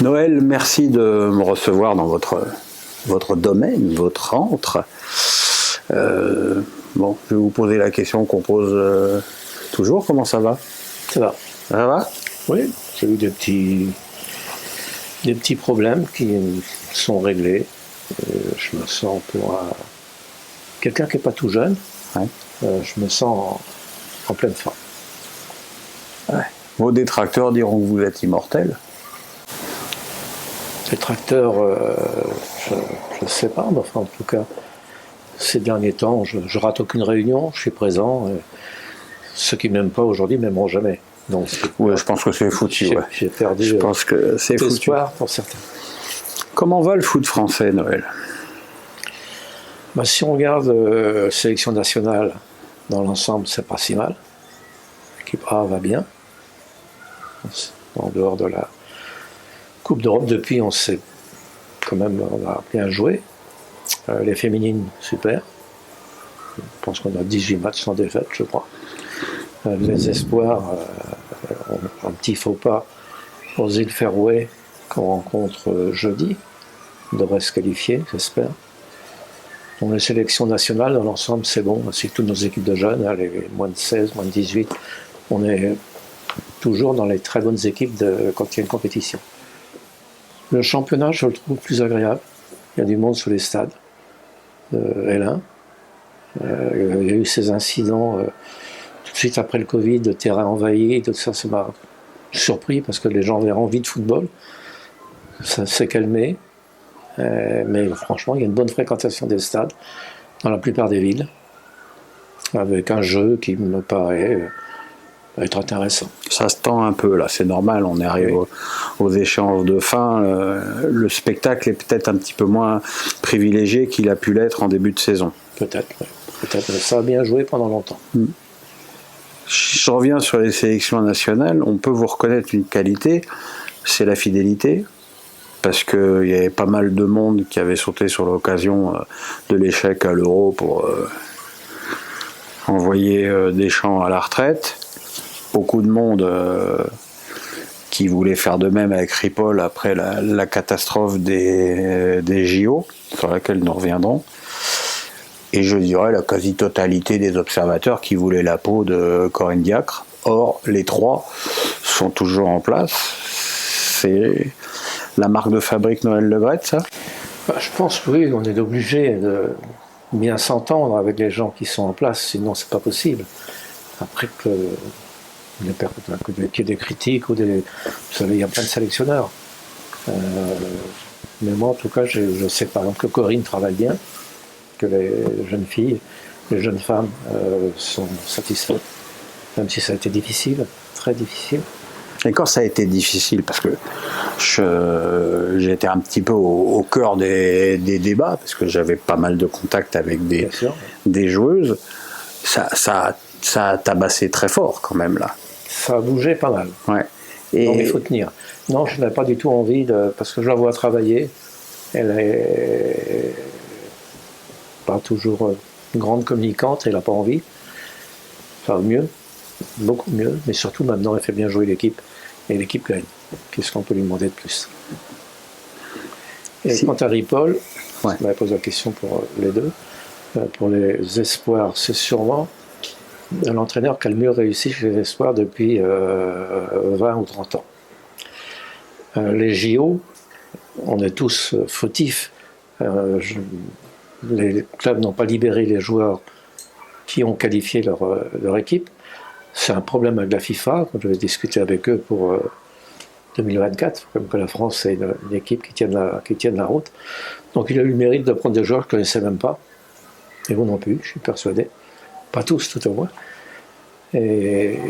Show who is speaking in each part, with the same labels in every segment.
Speaker 1: Noël, merci de me recevoir dans votre domaine, votre antre. Bon, je vais vous poser la question qu'on pose toujours. Comment ça va?
Speaker 2: Ça va.
Speaker 1: Ça va?
Speaker 2: Oui, j'ai eu des petits problèmes qui sont réglés. Je me sens pour quelqu'un qui n'est pas tout jeune.
Speaker 1: Ouais.
Speaker 2: Je me sens en pleine forme.
Speaker 1: Ouais. Vos détracteurs diront que vous êtes immortel.
Speaker 2: Détracteurs, je ne sais pas, mais enfin, en tout cas, ces derniers temps, je rate aucune réunion, je suis présent. Ceux qui ne m'aiment pas aujourd'hui ne m'aimeront jamais. Donc,
Speaker 1: ouais, je pense que c'est foutu.
Speaker 2: J'ai perdu
Speaker 1: je pense que c'est foutu.
Speaker 2: Espoir pour certains.
Speaker 1: Comment va le foot français, Noël?
Speaker 2: Bah, si on regarde la sélection nationale dans l'ensemble, c'est pas si mal. L'équipe A va bien. En dehors de la Coupe d'Europe, depuis, on a bien joué. Les féminines, super. Je pense qu'on a 18 matchs sans défaite, je crois. Les espoirs, un petit faux pas pour Zil Fairway qu'on rencontre jeudi. On devrait se qualifier, j'espère. Donc les sélections nationales, dans l'ensemble, c'est bon. C'est toutes nos équipes de jeunes, les moins de 16, moins de 18. On est toujours dans les très bonnes équipes quand il y a une compétition. Le championnat, je le trouve plus agréable. Il y a du monde sur les stades. L1. Il y a eu ces incidents tout de suite après le Covid, de terrain envahi, tout ça m'a surpris parce que les gens avaient envie de football. Ça s'est calmé. Mais franchement, il y a une bonne fréquentation des stades dans la plupart des villes, avec un jeu qui me paraît être intéressant.
Speaker 1: Ça se tend un peu là, c'est normal, on arrive aux échéances de fin. Le spectacle est peut-être un petit peu moins privilégié qu'il a pu l'être en début de saison.
Speaker 2: Peut-être, mais ça a bien joué pendant longtemps.
Speaker 1: Je reviens sur les sélections nationales, on peut vous reconnaître une qualité, c'est la fidélité. Parce qu'il y avait pas mal de monde qui avait sauté sur l'occasion de l'échec à l'Euro pour envoyer Deschamps à la retraite. Beaucoup de monde qui voulait faire de même avec Ripoll après la catastrophe des JO, sur laquelle nous reviendrons. Et je dirais la quasi-totalité des observateurs qui voulaient la peau de Corinne Diacre. Or, les trois sont toujours en place. C'est la marque de fabrique Noël Le Graët, ça?
Speaker 2: Je pense oui, on est obligé de bien s'entendre avec les gens qui sont en place, sinon c'est pas possible. Après qu'il y ait des critiques ou vous savez, il y a plein de sélectionneurs. Mais moi en tout cas, je sais par exemple que Corinne travaille bien, que les jeunes filles, les jeunes femmes sont satisfaites, même si ça a été difficile, très difficile.
Speaker 1: Et quand ça a été difficile, parce que j'étais un petit peu au cœur des débats, parce que j'avais pas mal de contacts avec des joueuses, ça a tabassé très fort quand même là.
Speaker 2: Ça a bougé pas mal.
Speaker 1: Ouais.
Speaker 2: Donc il faut tenir. Non, je n'ai pas du tout envie parce que je la vois travailler. Elle est pas toujours une grande communicante, elle n'a pas envie. Enfin mieux, beaucoup mieux, mais surtout maintenant elle fait bien jouer l'équipe. Et l'équipe gagne. Qu'est-ce qu'on peut lui demander de plus? Et quant à Ripoll, on m'avait posé la question pour les deux. Pour les espoirs, c'est sûrement l'entraîneur qui a le mieux réussi chez les espoirs depuis 20 ou 30 ans. Les JO, on est tous fautifs. Les clubs n'ont pas libéré les joueurs qui ont qualifié leur équipe. C'est un problème avec la FIFA, quand je vais discuter avec eux pour 2024, comme que la France est une équipe qui tienne la route. Donc il a eu le mérite de prendre des joueurs que je ne connaissais même pas, et vous non plus, je suis persuadé. Pas tous, tout au moins. Et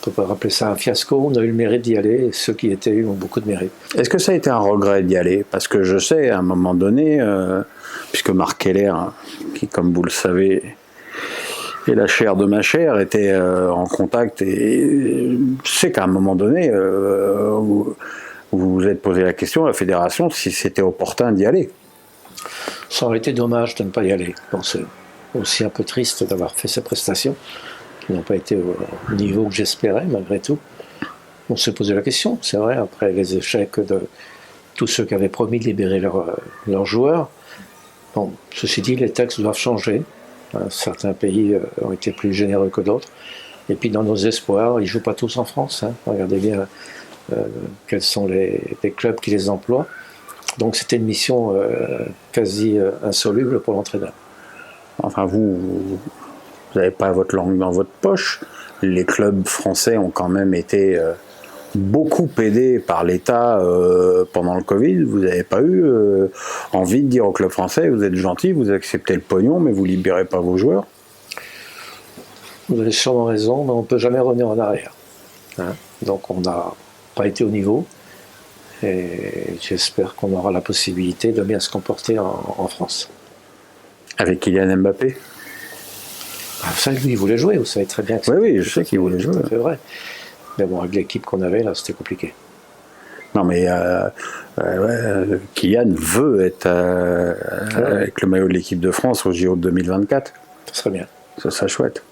Speaker 2: on peut pas rappeler ça un fiasco, on a eu le mérite d'y aller, et ceux qui étaient eu ont beaucoup de mérite.
Speaker 1: Est-ce que ça a été un regret d'y aller? Parce que je sais, à un moment donné, puisque Marc Keller, qui comme vous le savez, et la chair de ma chair était en contact, et je sais qu'à un moment donné, vous vous êtes posé la question à la fédération si c'était opportun d'y aller.
Speaker 2: Ça aurait été dommage de ne pas y aller. Bon, c'est aussi un peu triste d'avoir fait ces prestations, qui n'ont pas été au niveau que j'espérais, malgré tout. On s'est posé la question, c'est vrai, après les échecs tous ceux qui avaient promis de libérer leurs joueurs. Bon, ceci dit, les textes doivent changer. Certains pays ont été plus généreux que d'autres. Et puis dans nos espoirs, ils ne jouent pas tous en France. Regardez bien quels sont les clubs qui les emploient. Donc c'était une mission quasi insoluble pour l'entraîneur.
Speaker 1: Enfin, vous n'avez pas votre langue dans votre poche. Les clubs français ont quand même été beaucoup aidés par l'État pendant le Covid. Vous n'avez pas eu envie de dire au club français, vous êtes gentil, vous acceptez le pognon, mais vous ne libérez pas vos joueurs?
Speaker 2: Vous avez sûrement raison, mais on ne peut jamais revenir en arrière. Donc on n'a pas été au niveau. Et j'espère qu'on aura la possibilité de bien se comporter en France.
Speaker 1: Avec Kylian Mbappé?
Speaker 2: Ça, lui, il voulait jouer, vous savez très bien que
Speaker 1: oui, je sais qu'il voulait jouer.
Speaker 2: C'est vrai. Mais bon, avec l'équipe qu'on avait, là, c'était compliqué.
Speaker 1: Non, mais Kylian veut être avec le maillot de l'équipe de France au JO de 2024.
Speaker 2: Ça serait bien.
Speaker 1: Ça serait chouette.